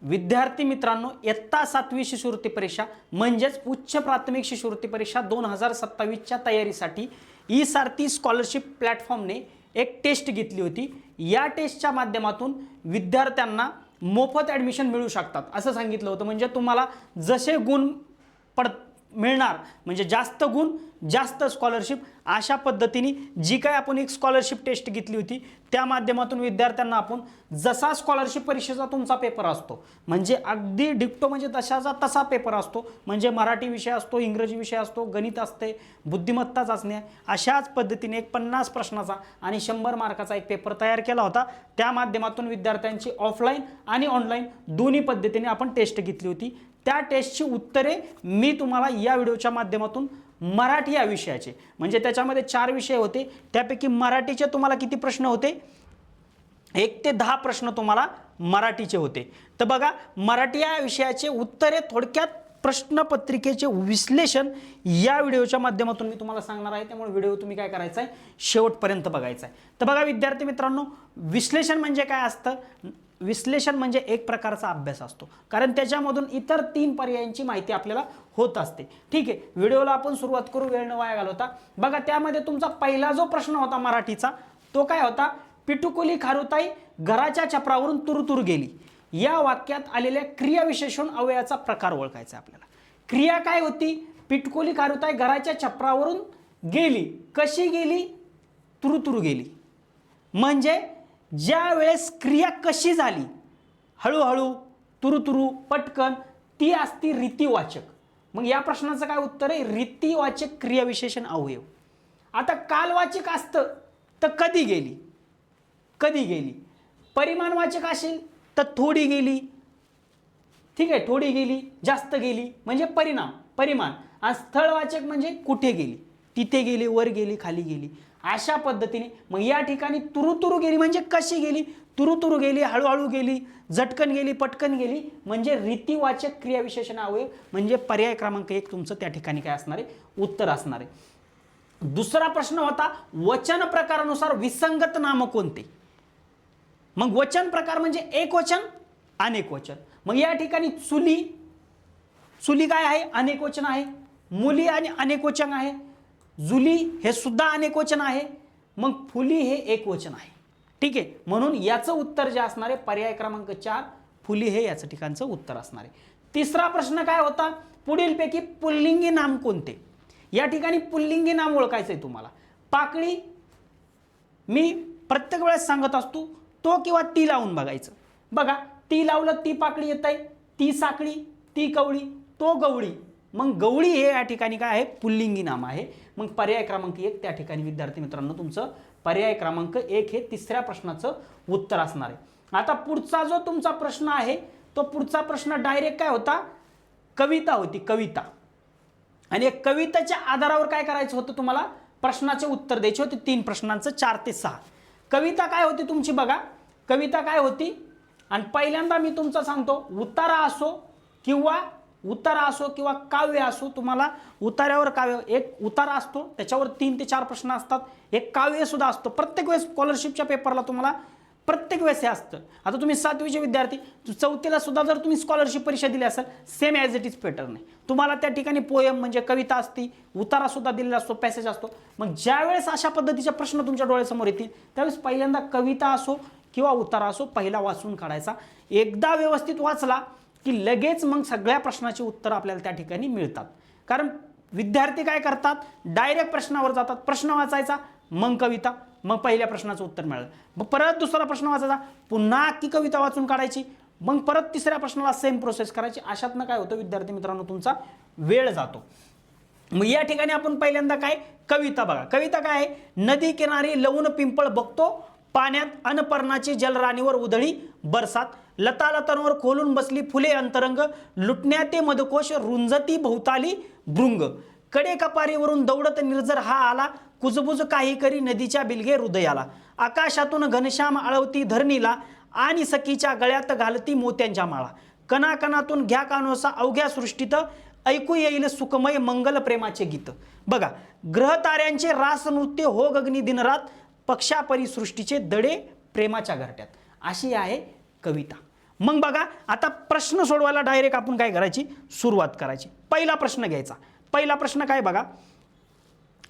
विद्यार्थी मित्रांनो, इयत्ता 7वी शिष्यवृत्ती परीक्षा म्हणजेच उच्च प्राथमिक शिष्यवृत्ती परीक्षा 2027च्या तयारीसाठी ई-सारथी स्कॉलरशिप प्लॅटफॉर्मने एक टेस्ट घेतली होती। या टेस्टच्या माध्यमातून विद्यार्थ्यांना मोफत ॲडमिशन मिळू शकतात असं सांगितलं होतं। म्हणजे तुम्हाला जसे गुण मिळणार, म्हणजे जास्त गुण जास्त स्कॉलरशिप, अशा पद्धतीने जी काय आपण एक स्कॉलरशिप टेस्ट घेतली होती त्या माध्यमातून विद्यार्थ्यांना आपण जसा स्कॉलरशिप परीक्षेचा तुमचा पेपर असतो, म्हणजे अगदी डिक्टो म्हणजे तशाचा तसा पेपर असतो, म्हणजे मराठी विषय असतो, इंग्रजी विषय असतो, गणित असते, बुद्धिमत्ता चाचणी, अशाच पद्धतीने एक 50 प्रश्नाचा आणि 100 मार्काचा एक पेपर तयार केला होता। त्या माध्यमातून विद्यार्थ्यांची ऑफलाईन आणि ऑनलाईन दोन्ही पद्धतीने आपण टेस्ट घेतली होती। त्या टेस्टची उत्तरे मी तुम्हाला या व्हिडिओच्या माध्यमातून मराठी या विषयाचे, म्हणजे त्याच्यामध्ये 4 विषय होते, त्यापैकी मराठीचे तुम्हाला किती प्रश्न होते, 1 ते 10 प्रश्न तुम्हाला मराठीचे होते। तर बघा, मराठी या विषयाचे उत्तरे थोडक्यात प्रश्नपत्रिकेचे विश्लेषण या व्हिडिओच्या माध्यमातून मी तुम्हाला सांगणार आहे, त्यामुळे व्हिडिओ तुम्ही काय करायचा आहे, शेवटपर्यंत बघायचा आहे। तर बघा विद्यार्थी मित्रांनो, विश्लेषण म्हणजे काय असतं? विश्लेषण म्हणजे एक प्रकारचा अभ्यास असतो, कारण त्याच्यामधून इतर 3 पर्यायांची माहिती आपल्याला होत असते। ठीक आहे, व्हिडिओला आपण सुरुवात करू वेळ न वाया घालवता। बघा, त्यामध्ये तुमचा पहिला जो प्रश्न होता मराठीचा तो काय होता? पिटुकुली खारुताई घराच्या छपरावरून तुरुतुरु गेली, या वाक्यात आलेल्या क्रियाविशेषण अव्ययाचा प्रकार ओळखायचा आपल्याला। क्रिया काय होती? पिटकुली खारुताई घराच्या छपरावरून गेली, कशी गेली? तुरुतुरु गेली। म्हणजे ज्या वेळेस क्रिया कशी झाली, हळूहळू, तुरुतुरु, पटकन, ती असती रीतिवाचक। मग या प्रश्नाचं काय उत्तर आहे? रीतिवाचक क्रियाविशेषण अवयव। आता कालवाचक असतं तर कधी गेली, कधी गेली। परिमाणवाचक असेल तर थोडी गेली, ठीक आहे, थोडी गेली, जास्त गेली, म्हणजे परिणाम, परिमाण। आणि स्थळवाचक म्हणजे कुठे गेली, तिथे गेली, वर गेली, खाली गेली, अशा पद्धतीने। मग या ठिकाणी तुरुतुरु गेली म्हणजे कशी गेली? तुरुतुरु गेली, हळूहळू गेली, झटकन गेली, पटकन गेली, म्हणजे रीतिवाचक क्रियाविशेषण अवयव, म्हणजे पर्याय क्रमांक 1 तुमचं त्या ठिकाणी काय असणार आहे? उत्तर असणार आहे। दुसरा प्रश्न होता वचन प्रकारानुसार विसंगत नाम कोणते? मग वचन प्रकार म्हणजे एक वचन, अनेक वचन। मग या ठिकाणी चुली, चुली काय आहे? अनेक वचन आहे। मुली आणि अनेक वचन आहे। जुली हे सुद्धा अनेक वचन आहे। मग फुली हे एक वचन आहे। ठीक आहे, म्हणून याचं उत्तर जे असणार आहे पर्याय क्रमांक 4 फुली हे याचं ठिकाणचं उत्तर असणार आहे। तिसरा प्रश्न काय होता? पुढीलपैकी पुल्लिंगी नाम कोणते? या ठिकाणी पुल्लिंगी नाम ओळखायचं आहे तुम्हाला। पाकळी मी प्रत्येक वेळेस सांगत असतो, तो किंवा ती लावून बघायचं। बघा, ती लावलं ती पाकळी येत आहे, ती साखळी, ती कवळी, तो गवळी, मग गवळी हे या ठिकाणी काय आहे? पुल्लिंगी नाम आहे। मग पर्याय क्रमांक 1 त्या ठिकाणी विद्यार्थी मित्रांनो तुमचं पर्याय क्रमांक 1 हे तिसऱ्या प्रश्नाचं उत्तर असणार आहे। आता पुढचा जो तुमचा प्रश्न आहे तो पुढचा प्रश्न डायरेक्ट काय होता? कविता होती, कविता। आणि कवितेच्या आधारावर काय करायचं होतं तुम्हाला? प्रश्नाचे उत्तर द्यायचे होते 3 प्रश्नांचं, 4 ते 6। कविता काय होती तुमची? बघा, कविता काय होती? आणि पहिल्यांदा मी तुमचं सांगतो, उतारा असो किंवा काव्य असो, तुम्हाला उतार्यावर काव्य, एक उतारा असतो त्याच्यावर 3 ते 4 प्रश्न असतात, एक काव्य सुद्धा असतो। प्रत्येक वेळेस स्कॉलरशिपच्या पेपरला तुम्हाला प्रत्येक वेळेस हे असतं। आता तुम्ही 7वीचे विद्यार्थी, 4थीला सुद्धा जर तुम्ही स्कॉलरशिप परीक्षा दिली असेल, same as it is pattern आहे। तुम्हाला त्या ठिकाणी पोएम म्हणजे कविता असती, उतारा सुद्धा दिलेला असतो, पॅसेज असतो। मग ज्यावेळेस अशा पद्धतीचे प्रश्न तुमच्या डोळ्यासमोर येतील त्यावेळेस पहिल्यांदा कविता असो किंवा उतारा असो पहिला वाचून काढायचा। एकदा व्यवस्थित वाचला की लगेच मग सगळ्या प्रश्नाची उत्तर आपल्याला त्या ठिकाणी मिळतात। कारण विद्यार्थी काय करतात? डायरेक्ट प्रश्नावर जातात, प्रश्न वाचायचा, मग कविता, मग पहिल्या प्रश्नाचं उत्तर मिळालं, मग परत दुसरा प्रश्न वाचायचा, पुन्हा की कविता वाचून काढायची, मग परत तिसऱ्या प्रश्नाला सेम प्रोसेस करायची। अशातनं काय होतं विद्यार्थी मित्रांनो, तुमचा वेळ जातो। मग या ठिकाणी आपण पहिल्यांदा काय? कविता बघा, कविता काय आहे? नदी किनारी लवून पिंपळ बघतो, पाण्यात अनपर्णाची जलराणीवर उधळी बरसात, लतालतांवर खोलून बसली फुले अंतरंग, लुटण्या ते मधुकोश रुंजती भोवताली भृंग, कडे कपारीवरून दौडत निर्जर हा आला, कुजबुज काही करी नदीच्या बिलगे हृदयाला, आकाशातून घनश्याम आळवती धरणीला, आणि सखीच्या गळ्यात घालती मोत्यांच्या माळा, कणाकणातून घ्या कानोसा अवघ्या सृष्टीत, ऐकू येईल सुखमय मंगल प्रेमाचे गीत। बघा, ग्रह ताऱ्यांचे रास नृत्य हो गगनी दिनरात, पक्षापरी सृष्टीचे दडे प्रेमाच्या घरट्यात, अशी आहे कविता। मग बघा आता प्रश्न सोडवायला डायरेक्ट आपण काय करायची सुरुवात करायची. पहिला प्रश्न घ्यायचा. पहिला प्रश्न काय बघा,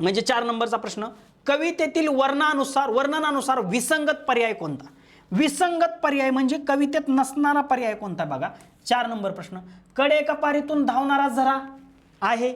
म्हणजे 4 नंबरचा प्रश्न, कवितेतील वर्णनानुसार विसंगत पर्याय कोणता? विसंगत पर्याय म्हणजे कवितेत नसणारा पर्याय कोणता बघा. 4 नंबर प्रश्न, कडेकपारीतून धावणारा झरा आहे,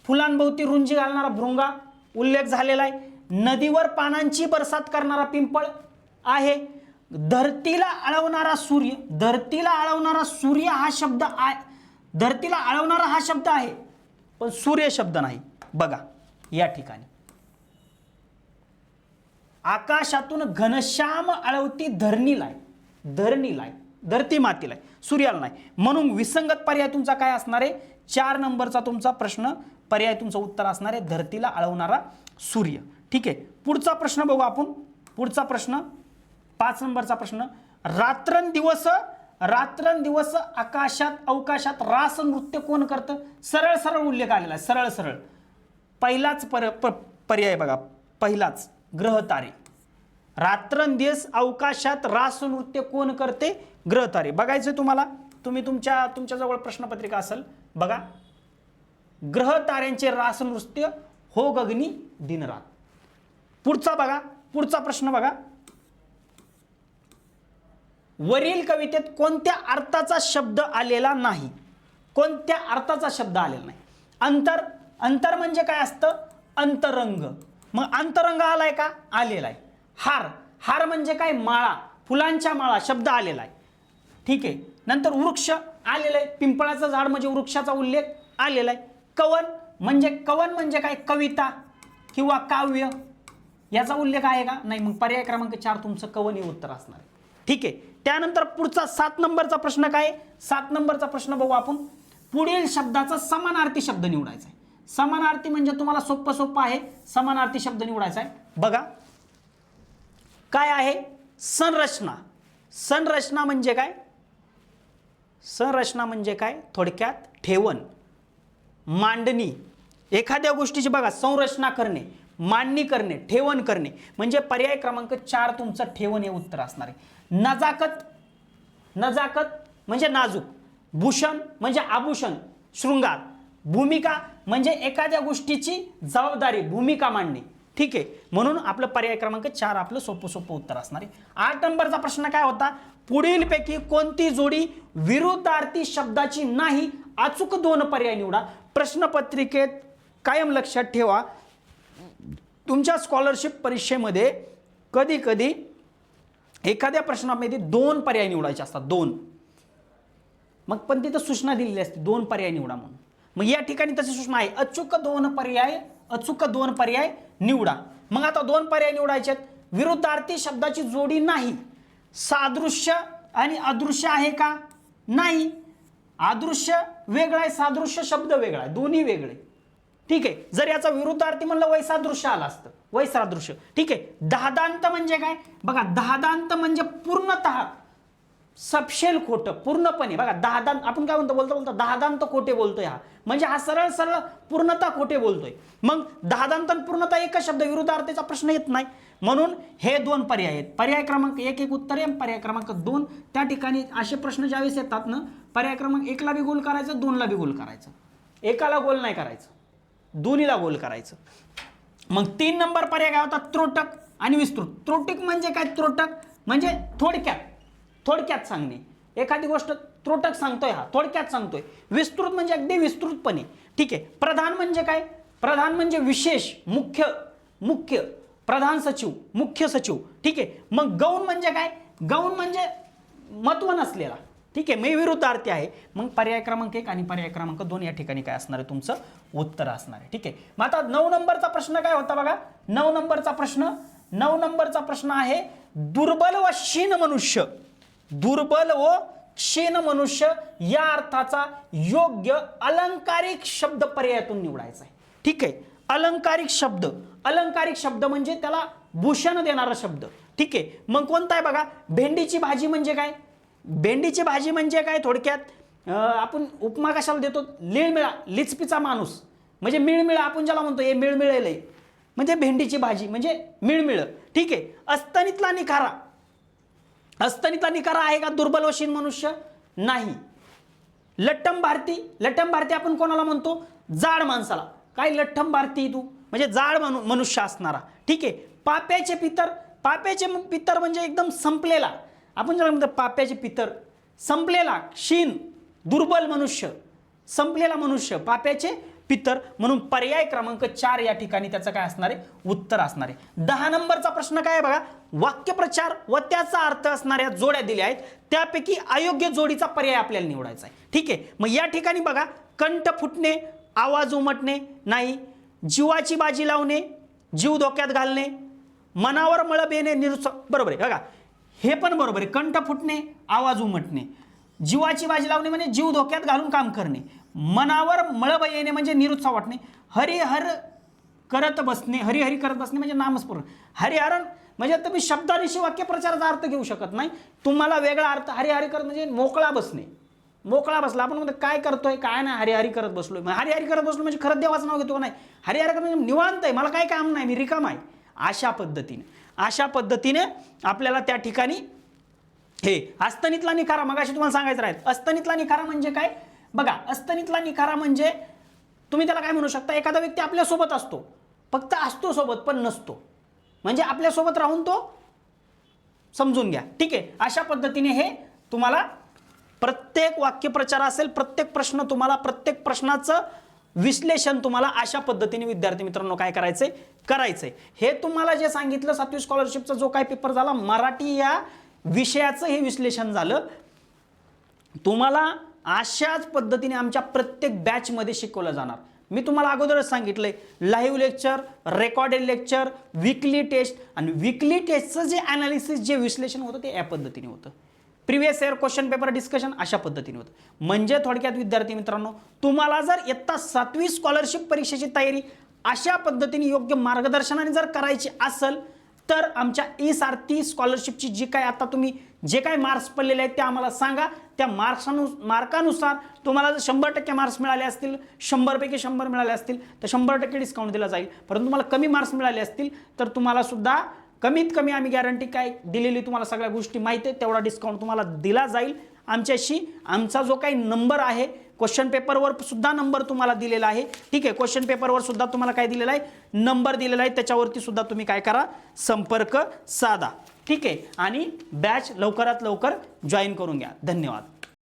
फुलांभोवती रुंजी घालणारा भृंगा उल्लेख झालेला आहे, नदीवर पानांची बरसात करणारा पिंपळ आहे, धरतीला आळवणारा सूर्य, धरतीला आळवणारा सूर्य हा शब्द आहे, धरतीला आळवणारा हा शब्द आहे पण सूर्य शब्द नाही. बघा या ठिकाणी आकाशातून घनश्याम आळवती धरणीला आहे, धरणीला आहे, धरती मातीला आहे, सूर्याला नाही. म्हणून विसंगत पर्याय तुमचा काय असणार आहे? 4 नंबरचा तुमचा प्रश्न पर्याय तुमचं उत्तर असणार आहे धरतीला आळवणारा सूर्य. ठीक आहे, पुढचा प्रश्न बघू आपण. पुढचा प्रश्न 5 नंबरचा प्रश्न, रात्रंदिवस आकाशात अवकाशात रास नृत्य कोण करतं? सरळ सरळ उल्लेख आलेला आहे, सरळ सरळ. पहिलाच पर्याय बघा, पहिलाच ग्रहतारे. रात्रंदिवस अवकाशात रास नृत्य कोण करते? ग्रहतारे. बघायचं तुम्हाला, तुम्ही तुमच्याजवळ प्रश्नपत्रिका असेल बघा, ग्रहताऱ्यांचे रास नृत्य हो गगनी दिनरात. पुढचा बघा, पुढचा प्रश्न बघा, वरील कवितेत कोणत्या अर्थाचा शब्द आलेला नाही? कोणत्या अर्थाचा शब्द आलेला नाही? अंतर म्हणजे काय असतं? अंतरंग. मग अंतरंग आलाय का? आलेला आहे. हार म्हणजे काय? माळा, फुलांच्या माळा शब्द आलेला आहे. ठीक आहे, नंतर वृक्ष आलेला आहे, पिंपळाचं झाड म्हणजे वृक्षाचा उल्लेख आलेला आहे. कवन म्हणजे काय? कविता किंवा काव्य याचा उल्लेख आहे का? नाही. मग पर्याय क्रमांक 4 तुमचं कवन हे उत्तर असणार आहे. ठीक आहे, त्यानंतर पुढचा 7 नंबरचा प्रश्न काय? 7 नंबरचा प्रश्न बघू आपण. पुढील शब्दाचा समानार्थी शब्द निवडायचा आहे. समानार्थी म्हणजे तुम्हाला सोपं आहे, समानार्थी शब्द निवडायचा आहे. बघा काय आहे? संरचना. संरचना म्हणजे काय? संरचना म्हणजे काय? थोडक्यात ठेवण, मांडणी. एखाद्या गोष्टीची बघा संरचना करणे, मांडणी करणे, ठेवण करणे. म्हणजे पर्याय क्रमांक 4 तुमचं ठेवण हे उत्तर असणार आहे. नजाकत म्हणजे नाजूक, भूषण म्हणजे आभूषण, शृंगार, भूमिका म्हणजे एखाद्या गोष्टीची जबाबदारी, भूमिका मांडणे. ठीक आहे, म्हणून आपलं पर्याय क्रमांक 4 आपलं सोपं उत्तर असणार आहे. 8 नंबरचा प्रश्न काय होता? पुढीलपैकी कोणती जोडी विरुद्धार्थी शब्दाची नाही? अचूक 2 पर्याय निवडा. प्रश्नपत्रिकेत कायम लक्षात ठेवा, तुमच्या स्कॉलरशिप परीक्षेमध्ये कधी कधी एखाद्या प्रश्नामध्ये 2 पर्याय निवडायचे असतात, 2. मग पण तिथं सूचना दिलेली असते 2 पर्याय निवडा म्हणून. मग या ठिकाणी तशी सूचना आहे, अचूक 2 पर्याय निवडा. मग आता 2 पर्याय निवडायचे आहेत. विरुद्धार्थी शब्दाची जोडी नाही. सादृश्य आणि अदृश्य आहे का? नाही. अदृश्य वेगळा आहे, सादृश्य शब्द वेगळा आहे, दोन्ही वेगळे. ठीक आहे, जर याचा विरुद्धार्थी म्हणलं वैसादृश्य आलं असतं, वैसादृश्य. ठीक आहे, दादांत म्हणजे काय? बघा दादांत म्हणजे पूर्णतः सपशेल खोटं, पूर्णपणे. बघा दादांत आपण काय बोलतो दादांत खोटे बोलतोय, हा म्हणजे हा सरळ सरळ पूर्णतः खोटे बोलतोय. मग दादांत पूर्णतः एकच शब्द, विरुद्धार्थीचा प्रश्न येत नाही. म्हणून हे 2 पर्याय आहेत. पर्याय क्रमांक 1 उत्तर आहे, पर्याय क्रमांक 2. त्या ठिकाणी असे प्रश्न ज्यावेळेस येतात ना, पर्याय क्रमांक 1 ला बी गोल करायचं, 2 ला बी गोल करायचं. एकाला गोल नाही करायचं, दोन्हीला गोल करायचं. मग 3 नंबर पर्याय काय होता? त्रोटक आणि विस्तृत. त्रोटक म्हणजे काय? त्रोटक म्हणजे थोडक्यात सांगणे. एखादी गोष्ट त्रोटक सांगतोय, हा थोडक्यात सांगतोय. विस्तृत म्हणजे अगदी विस्तृतपणे. ठीक आहे, प्रधान म्हणजे काय? प्रधान म्हणजे विशेष, मुख्य, प्रधान सचिव, मुख्य सचिव. ठीक आहे, मग गौण म्हणजे काय? गौण म्हणजे महत्व नसलेला. ठीक आहे, मी विरुद्धार्थी आहे. मग पर्याय क्रमांक 1 आणि पर्याय क्रमांक 2 या ठिकाणी काय असणार आहे? तुमचं उत्तर असणार आहे. ठीक आहे, मग आता 9 नंबरचा प्रश्न काय होता बघा. 9 नंबरचा प्रश्न आहे, दुर्बल व क्षीण मनुष्य, दुर्बल व क्षीण मनुष्य या अर्थाचा योग्य अलंकारिक शब्द पर्यायातून निवडायचा आहे. ठीक आहे, अलंकारिक शब्द म्हणजे त्याला भूषण देणारा शब्द. ठीक आहे, मग कोणता आहे बघा. भेंडीची भाजी म्हणजे काय? भेंडीची भाजी म्हणजे काय? थोडक्यात आपण उपमा कशाला देतो? लिळमिळा, लिचपीचा माणूस म्हणजे मिळमिळा, आपण ज्याला म्हणतो हे मिळमिळेलय म्हणजे भेंडीची भाजी म्हणजे मिळमिळ. ठीक आहे, अस्तनीतला निखारा, अस्तनीतला निकारा आहे का दुर्बल वशीन मनुष्य? नाही. लठ्ठम भारती आपण कोणाला म्हणतो? जाड माणसाला. काय लठ्ठम भारती तू म्हणजे जाड मनुष्य असणारा. ठीक आहे. पाप्याचे पितर म्हणजे एकदम संपलेला. आपण ज्याला म्हणतो पाप्याचे पितर, संपलेला, क्षीण, दुर्बल मनुष्य, संपलेला मनुष्य, पाप्याचे पितर. म्हणून पर्याय क्रमांक 4 या ठिकाणी त्याचं काय असणार आहे? उत्तर असणार आहे. 10 नंबरचा प्रश्न काय आहे बघा. वाक्यप्रचार व त्याचा अर्थ असणाऱ्या जोड्या दिल्या आहेत, त्यापैकी अयोग्य जोडीचा पर्याय आपल्याला निवडायचा आहे. ठीक आहे. मग या ठिकाणी बघा, कंठ फुटणे, आवाज उमटणे नाही, जीवाची बाजी लावणे, जीव धोक्यात घालणे, मनावर मळब येणे, बरोबर आहे बघा. हे पण बरोबर आहे. कंठ फुटणे, आवाज उमटणे, जीवाची बाजी लावणे म्हणजे जीव धोक्यात घालून काम करणे, मनावर मळब येणे म्हणजे निरुत्साह वाटणे, हरिहर करत बसणे, हरिहरी करत बसणे म्हणजे नामस्मरण. हरिहरण म्हणजे तुम्ही शब्दानिशी वाक्यप्रचाराचा अर्थ घेऊ शकत नाही. तुम्हाला वेगळा अर्थ हरिहरी करत म्हणजे मोकळा बसणे, मोकळा बसला. आपण म्हणतो काय करतोय, काय नाही, हरिहरी करत बसलोय. हरिहरी करत बसलो म्हणजे खरंच देवाचं नाव घेतो नाही. हरिहरी करत म्हणजे निवांत आहे, मला काय काम नाही, मी रिकाम आहे. अशा पद्धतीने आपल्याला त्या ठिकाणी हे अस्तनीतला निखारा मगाशी तुम्हाला सांगायचं राहील. अस्तनीतला निखारा म्हणजे काय बघा. अस्तनीतला निखारा म्हणजे तुम्ही त्याला काय म्हणू शकता, एखादा व्यक्ती आपल्यासोबत असतो, फक्त असतो सोबत पण नसतो, म्हणजे आपल्यासोबत राहून तो समजून घ्या. ठीक आहे. अशा पद्धतीने हे तुम्हाला प्रत्येक वाक्यप्रचार असेल, प्रत्येक प्रश्न तुम्हाला, प्रत्येक प्रश्नाचं विश्लेषण तुम्हाला अशा पद्धतीने विद्यार्थी मित्रांनो काय करायचंय. हे तुम्हाला जे सांगितलं 7वी स्कॉलरशिपचा जो काय पेपर झाला, मराठी या विषयाचं हे विश्लेषण झालं. तुम्हाला अशाच पद्धतीने आमच्या प्रत्येक बॅचमध्ये शिकवलं जाणार. मी तुम्हाला अगोदरच सांगितलंय, live lecture, recorded lecture, weekly test, आणि वीकली टेस्टचं जे ॲनालिसिस, जे विश्लेषण होतं ते या पद्धतीने होतं. Previous year question paper discussion अशा पद्धतीने होतं. म्हणजे थोडक्यात विद्यार्थी मित्रांनो, तुम्हाला जर इयत्ता 7वी स्कॉलरशिप परीक्षेची तयारी अशा पद्धतीने योग्य मार्गदर्शनाने जर करायची असेल, तर आमच्या ई-सारथी स्कॉलरशिपची जी काय आता तुम्ही जे काय मार्क्स पडलेले आहेत ते आम्हाला सांगा. त्या मार्कानुसार तुम्हाला जर 100% मार्क्स मिळाले असतील, 100 पैकी 100 मिळाले असतील तर 100% डिस्काउंट दिला जाईल. परंतु तुम्हाला कमी मार्क्स मिळाले असतील तर तुम्हाला सुद्धा कमीत कमी आम्ही गॅरंटी काय दिलेली, तुम्हाला सगळ्या गोष्टी माहिती आहे, तेवढा डिस्काउंट तुम्हाला दिला जाईल. आमच्याशी आमचा जो काही नंबर आहे, क्वेश्चन पेपरवर सुद्धा नंबर तुम्हाला दिलेला आहे. ठीक आहे. क्वेश्चन पेपरवर सुद्धा तुम्हाला काय दिलेला आहे, नंबर दिलेला आहे. त्याच्यावरती सुद्धा तुम्ही काय करा, संपर्क साधा. ठीक आहे. आणि बॅच लवकरात लवकर जॉईन करून घ्या. धन्यवाद.